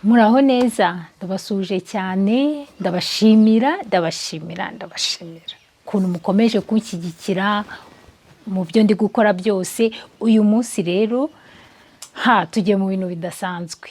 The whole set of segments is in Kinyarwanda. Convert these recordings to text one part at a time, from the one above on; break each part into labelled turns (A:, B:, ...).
A: Muraho neza, ndabasuje cyane, ndabashimira kuntu mukomeje kunshyigikira mu byo ndi gukora byose. Uyu munsi rero tugiye mu bintu bidasanzwe.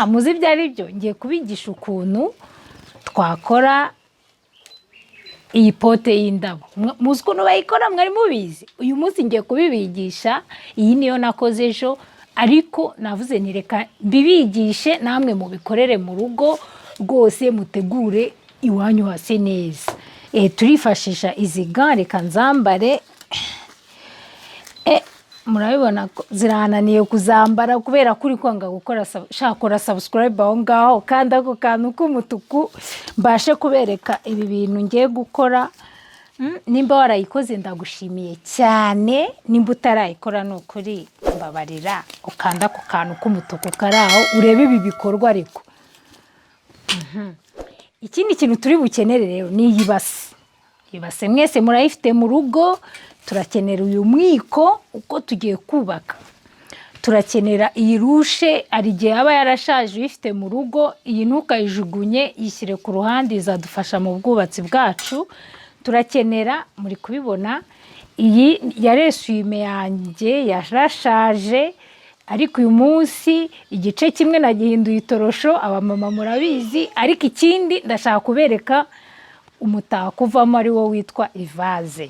A: Muzi ibyo ari byo, ngiye kubigisha ukuntu twakora iyi pote y'indabo. Muzi ukuntu bayikora, mwari mubizi? Uyu munsi ngiye kubibigisha. Iyi niyo nakoze ejo, ariko navuze nti reka bibigishe namwe mubikorere mu rugo rwose, mutegure iwanyu hase neza. Turifashisha izi ga, reka nzambare. Murabibona ko zirananiye kuzambara kubera kuri kwanga gukora. Shakora subscribe aho ngaho kandi ako kantu k'umutuku mbashe kubereka ibi bintu ngiye gukora. Nimba warayikoze ndagushimiye cyane, nimba utarayikora nukuri mbabarira ukanda ku kantu k'umutuku karaho urebe ibi bikorwa ariko. Ikindi kintu turi bukenere rero ni ibase. Ibase mwese murayifite mu rugo. Turakenera uyu mwiko uko tugiye kubaka. Turakenera iyi rushe, ari igihe aba yarashaje uyifite mu rugo, iyi ntukayijugunye, yishyire ku ruhande, izadufasha mu bwubatsi bwacu. Turakenera, muri kubibona, iyi yari Esuyime yanjye yarashaje, ariko uyu munsi igice kimwe nagihinduye itorosho, abamama murabizi, ariko ikindi ndashaka kubereka umutako uvamo ari wo witwa ivase.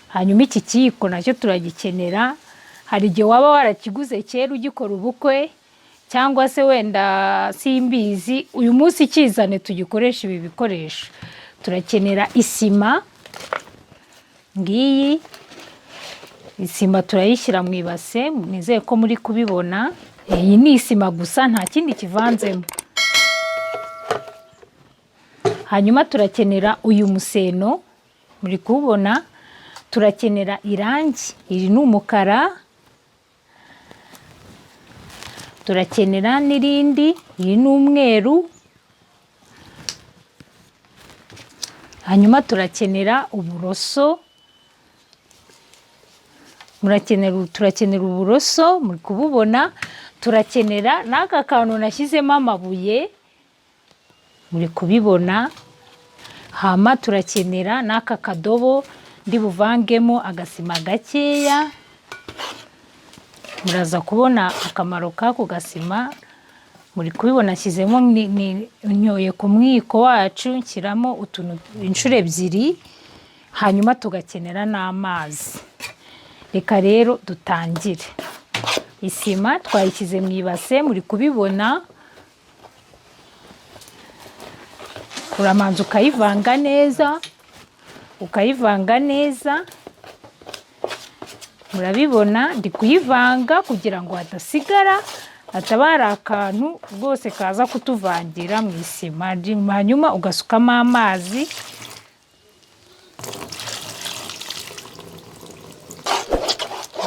A: Hanyuma iki kiyiko nacyo turagikenera. Hari igihe waba warakiguze kera ugikora ubukwe, cyangwa se wenda simbizi, uyu munsi kizane tugikoresha ibi bikoresho. Turakenera isima, ngiyi isima turayishyira mu ibase, nizeye ko muri kubibona. Iyi ni isima gusa, nta kindi kivanzemo. Hanyuma turakenera uyu museno, muri kubona. Turakenera irangi, iri ni umukara. Turakenera n'irindi, iri ni umweru. Hanyuma turakenera uburoso. Turakenera uburoso, muri kububona. Turakenera n'aka kantu nashyizemo amabuye, muri kubibona. Hama turakenera n'aka kadobo ndi buvangemo agasima gakeya. Muraza kubona akamaro k'ako gasima, muri kubibona nshyizemo nyoye ku mwiko wacu, nshyiramo utuntu inshuro ebyiri. Hanyuma tugakenera n'amazi. Reka rero dutangire. Isima twayishyize mu ibase, muri kubibona. Uramanza ukayivanga neza, murabibona ndi kuyivanga kugira ngo hadasigara, hataba hari akantu rwose kaza kutuvangira mu isima. Hanyuma ugasukamo amazi.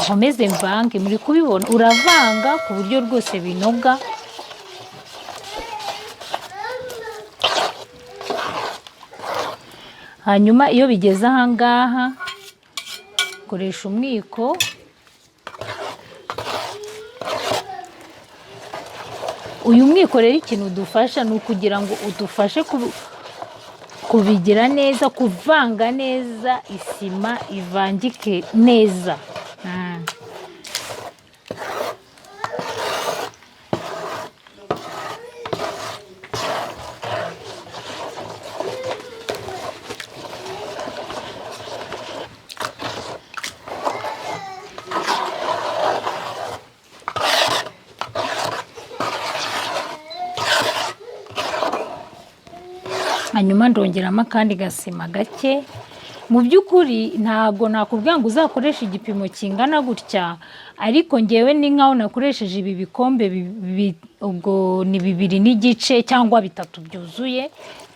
A: Nkomeze mvange, muri kubibona, uravanga ku buryo rwose binoga. Hanyuma iyo bigeze aha ngaha, koresha umwiko. Uyu mwiko rero ikintu udufasha ni ukugira ngo udufashe kubigira neza, kuvanga neza isima ivangike neza. Hanyuma ndongeramo akandi gasima gake. Mu by'ukuri ntago nakubwira ngo uzakoresha igipimo kingana gutya, ariko ngewe ni nkaho nakoresheje ibi bikombe ubwo ni 2 n'igice cyangwa 3 byuzuye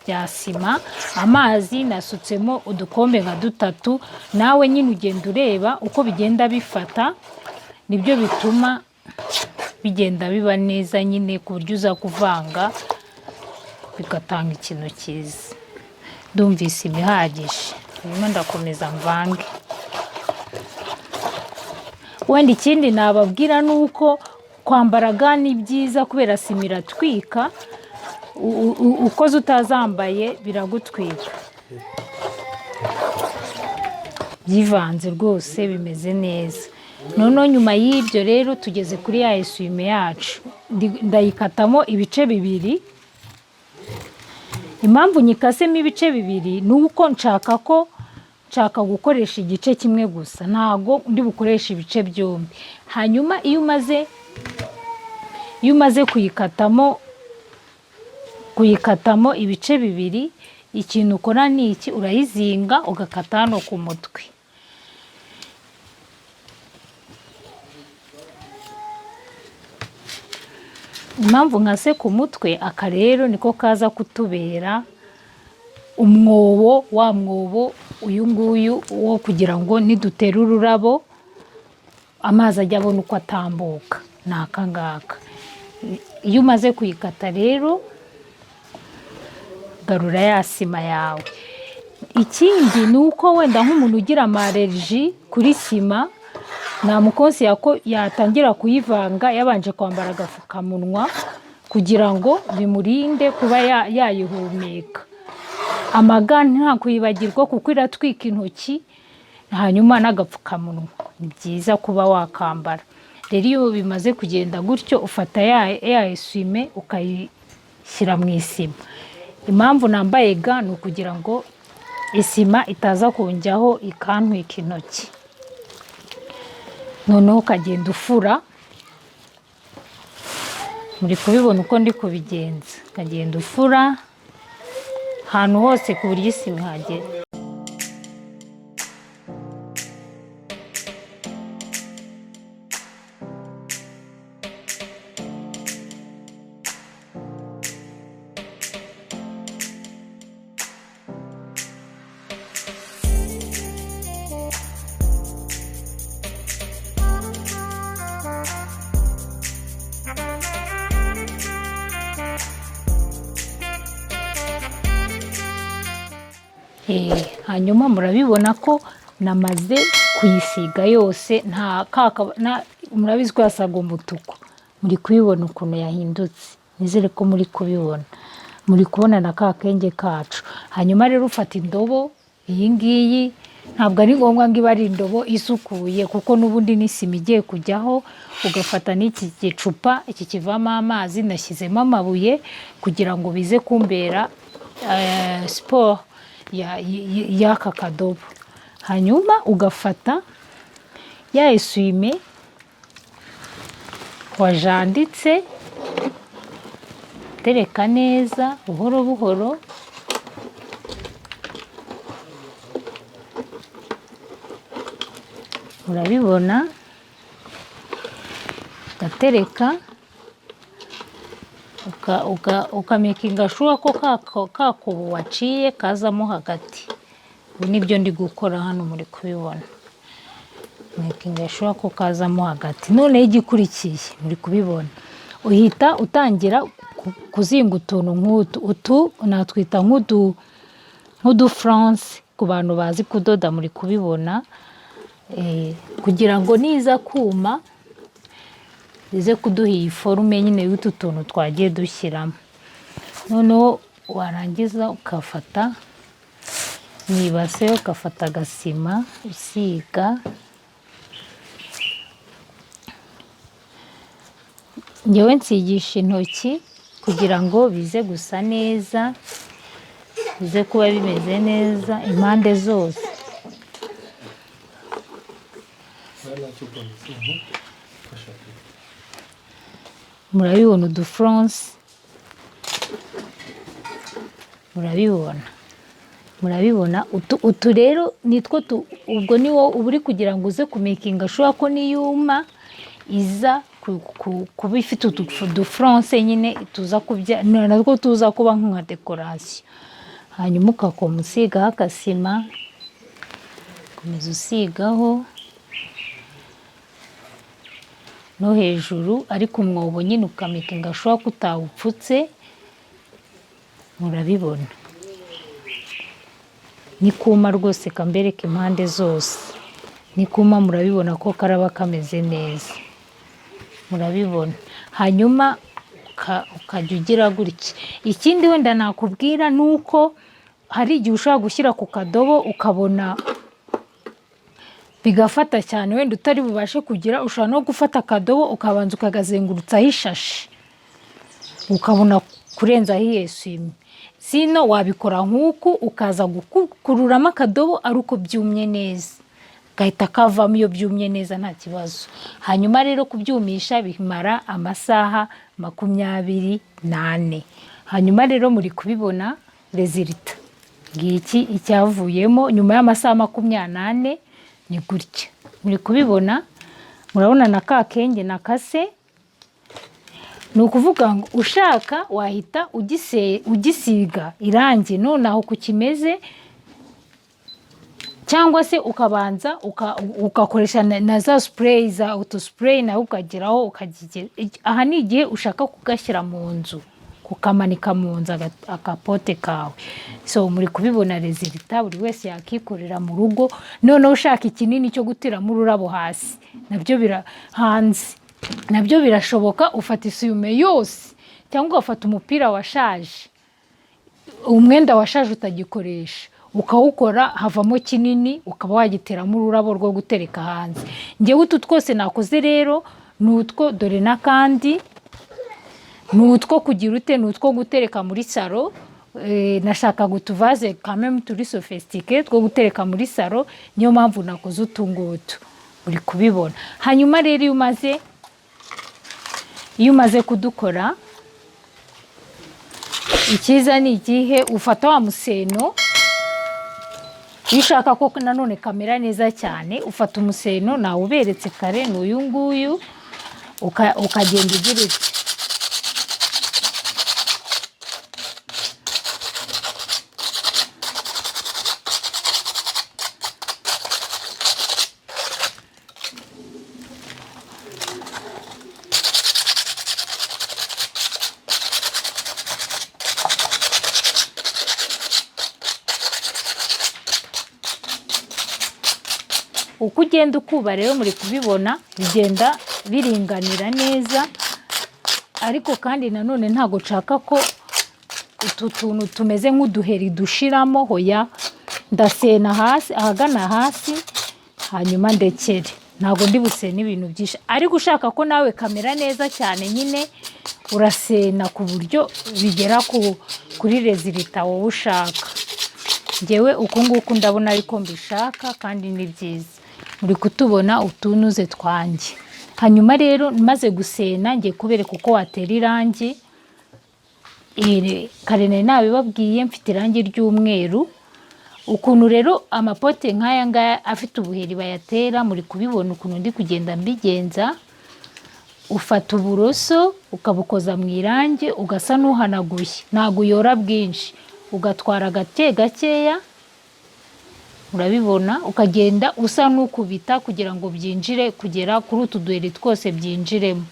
A: bya sima. Amazi nasutsemo udukombe nka 3. Nawe nyine ugenda ureba uko bigenda bifata, nibyo bituma bigenda biba neza nyine, ku buryo uza kuvanga bigatanga ikintu cyiza. Ndumvise ibihagije, hanyuma ndakomeza mvange. Wenda ikindi nababwira nuko kwambara ga ni byiza kubera sima iratwika, ukoze utazambaye biragutwika. Byivanze rwose bimeze neza. Noneho nyuma y'ibyo rero tugeze kuri ya esuyime yacu, ndayikatamo ibice bibiri. Impamvu nyikasemo ibice bibiri ni uko nshaka gukoresha igice kimwe gusa, ntago ndi bukoresha ibice byombi. Hanyuma iyo umaze kuyikatamo ibice bibiri, ikintu ukora ni iki, urayizinga ugakata hano ku mutwe. Impamvu nkase ku mutwe, aka rero niko kaza kutubera umwobo, wa mwobo uyu nguyu wo kugira ngo nidutera ururabo amazi ajya abona uko atambuka, ni aka ngaka. Iyo umaze kuyikata rero garura ya sima yawe. Ikindi ni uko wenda nk'umuntu ugira amalerji kuri sima, namukonseya ko yatangira kuyivanga yabanje kwambara agapfukamunwa kugira ngo bimurinde kuba yayihumeka. Amaga nta kuyibagirwa kuko iratwika intoki, hanyuma n'agapfukamunwa ni byiza kuba wakambara. Rero iyo bimaze kugenda gutyo, ufata ya esuyime ukayishyira mu isima. Impamvu nambaye ga ni ukugira ngo isima itaza kunjyaho ikantwika intoki. Noneho ukagenda ufura, muri kubibona uko ndi kubigenza. Ukagenda ufura ahantu hose ku buryo isima ihagera. Hanyuma murabibona ko namaze kuyisiga yose, murabizi ko yasaga umutuku. Muri kubibona ukuntu yahindutse, nizere ko muri kubibona, muri kubona na ka kenge kacu. Hanyuma rero ufata indobo iyi ngiyi, ntabwo ari ngombwa ngo ibe ari indobo isukuye kuko n'ubundi n'isima igiye kujyaho. Ugafata n'iki gicupa, iki kivamo amazi, nashyizemo amabuye kugira ngo bize kumbera siporo y'aka kadobo. Hanyuma ugafata ya esuyime wajanditse, tereka neza buhoro buhoro. Urabibona, ugatereka ukamakinga sure ko kakobo waciye kazamo hagati. Ibi nibyo ndi gukora hano, muri kubibona. Makinga sure ko kazamo hagati. None igikurikiye muri kubibona, uhita utangira kuzinga utuntu nk'utu. Utu natwita nk'udu France ku bantu bazi kudoda, muri kubibona. Kugira ngo niza kuma bize kuduha iyi forume nyine y'utu tuntu twagiye dushyiramo. Noneho warangiza ukafata mu ibase, ukafata agasima usiga. Njyewe nsigisha intoki kugira ngo bize gusa neza, bize kuba bimeze neza impande zose. Murabibona udu France, murabibona utu rero nitwo ubwo niwo uburi kugira ngo uze kumakinga sure ko niyuma iza kuba ifite udu France nyine tuza kubya, natwo tuza kuba nka decoration. Hanyuma ukakoma usigaho akasima, komeza usigaho no hejuru, ariko umwobo nyine ukamakinga sure ko utawupfutse. Murabibona nikuma rwose, kambereka impande zose nikuma. Murabibona ko karaba kameze neza. murabibona. Hanyuma ukajya ugira gutya. Ikindi wenda nakubwira nuko hari igihe ushobora gushyira ku kadobo ukabona bigafata cyane, wenda utari bubashe kugira, ushobora no gufata akadobo ukabanza ukagazengurutsaho ishashi ukabona kurenzaho Esuyime. Sino wabikora nk'uku ukaza gukururamo akadobo ari uko byumye neza, gahita kavamo iyo byumye neza nta kibazo. Hanyuma rero kubyumisha bimara amasaha 24. Hanyuma rero muri kubibona resulta ngiki icyavuyemo nyuma y'amasaha 24 ni gutya. Muri kubibona, murabona na ka kenge nakase. Ni ukuvuga ngo ushaka wahita ugisiga irangi nonaho kukimeze, cyangwa se ukabanza ugakoresha na za spray za auto spray naho ukageraho ukagigera. Aha ni igihe ushaka kugashyira mu nzu, kukamanika mu nzu akapote kawe. So muri kubibona resulta, buri wese yakikorera mu rugo. None ushaka ikinini cyo gutiramo ururabo hasi nabyo hanze nabyo birashoboka. Ufata isuyume yose cyangwa ugafata umupira washaje, umwenda washaje utagikoresha, ukawukora havamo kinini, ukaba wagiteramo ururabo rwo gutereka hanze. Ngewe utu twose nakoze rero nutwo, dore nakandi nutwo kugira ute, nutwo gutereka muri salo. Nashaka gutuvaze quand même turi sophistiqué two gutereka muri salo, niyo mpamvu nakoze utungutu. Uri kubibona. Hanyuma rero iyo umaze kudukora, ikiza ni igihe ufata wa museno. Iyo ushaka ko nanone kamera neza cyane, ufata umuseno nawe uberetse kare n'uyu nguyu, ukagenda ugira uti uko ugenda ukuba rero muri kubibona bigenda biringanira neza. Ariko kandi nanone ntago nshaka ko utu tuntu tumeze nk'uduheri dushiramo, hoya ndasena hasi, ahagana hasi, hanyuma ndekere. Ntago ndi busena ibintu byinshi, ariko ushaka ko nawe kamera neza cyane nyine urasena ku buryo bigera kuri resulta wowe ushaka. Ngewe uko nguko ndabona ariko mbishaka kandi ni byiza. Muri kutubona utunuze twanjye. Hanyuma rero maze gusena ngiye kubereka uko watera irangi. Kare nabibabwiye mfite irangi ry'umweru. Ukuntu rero amapote nk'aya ngaya afite ubuheri bayatera, muri kubibona ukuntu ndi kugenda mbigenza. Ufata uburoso ukabukoza mu irangi, ugasa n'uhanaguye, ntago uyora bwinshi, ugatwara gake gakeya. Urabibona, ukagenda usa n'ukubita kugira ngo byinjire, kugera kuri utu duheri twose byinjiremo.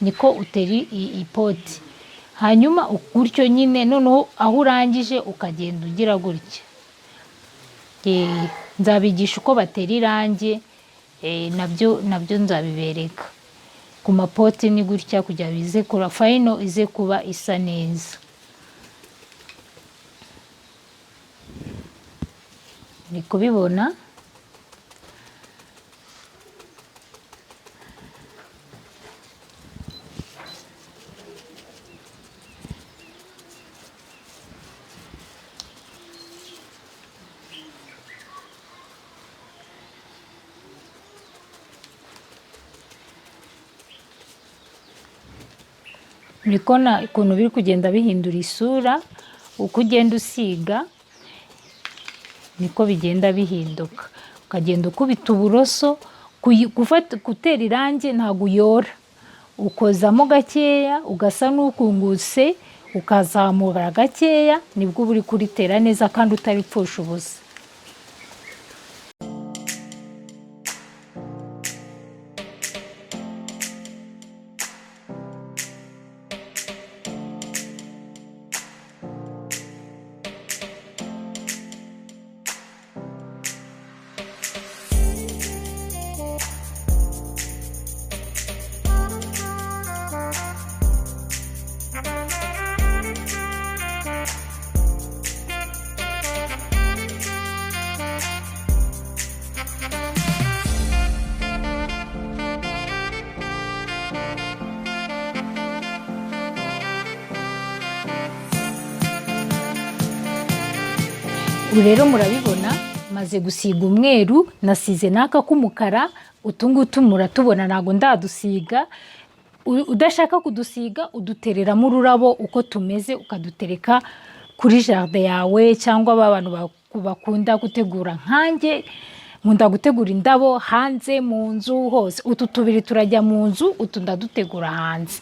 A: Niko uteri ipoti. Hanyuma gutyo nyine, noneho aho urangije ukagenda ugira gutya. Nzabigisha uko batera irangi, nabyo nzabibereka. Ku mapoti ni gutya kugira bize kura final ize kuba isa neza. Ni kubibona. Murikona ukuntu biri kugenda bihindura isura, uko ugenda usiga niko bigenda bihinduka. Ukagenda ukubita uburoso, gutera irangi ntago uyora. Ukozamo gakeya, ugasa n'ukungutse, ukazamura gakeya, nibwo buri kuritera neza kandi utabipfusha ubusa. rero murabibona maze gusiga umweru, nasize naka k'umukara. Utungutu muratubona nago ndadusiga. Udashaka kudusiga udutereramo ururabo uko tumeze, ukadutereka kuri jardin yawe, cyangwa abantu bakunda gutegura nkanjye nkunda gutegura indabo hanze mu nzu hose. Utu tubiri turajya mu nzu, utu ndadutegura hanze.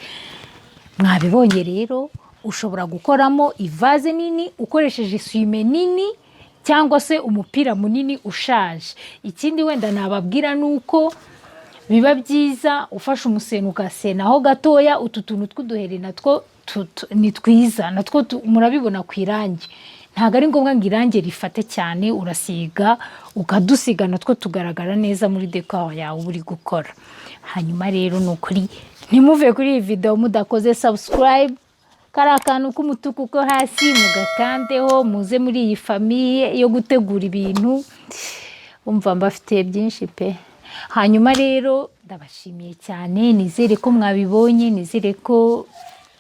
A: Mwabibonye rero, ushobora gukoramo ivase nini ukoresheje esuyime nini, cyangwa se umupira munini ushaje. Ikindi wenda nababwira nuko biba byiza ufashe umuseno ugasenaho gatoya. Utu tuntu tw'uduheri natwo ni twiza, natwo murabibona ku irangi. Ntago ari ngombwa ngo irangi rifate cyane, urasiga ukadusiga natwo tugaragara neza muri decor yawe uri gukora. Hanyuma rero nukuri ntimuve kuri iyi video mudakoze subscribe, kari akantu k'umutuku ko hasi mugakandeho, muze muri iyi famille yo gutegura ibintu. Umva mbafite byinshi pe. Hanyuma rero ndabashimiye cyane, nizere ko mwabibonye, nizere ko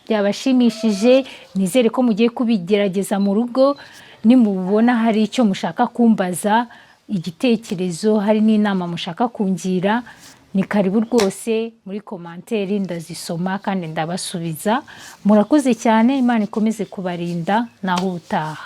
A: byabashimishije, nizere ko mugiye kubigerageza mu rugo. Nimubona hari icyo mushaka kumbaza, igitekerezo, hari n'inama mushaka kungira, ni karibu rwose muri commentaire, ndazisoma kandi ndabasubiza. Murakoze cyane, Imana ikomeze kubarinda, naho utaha.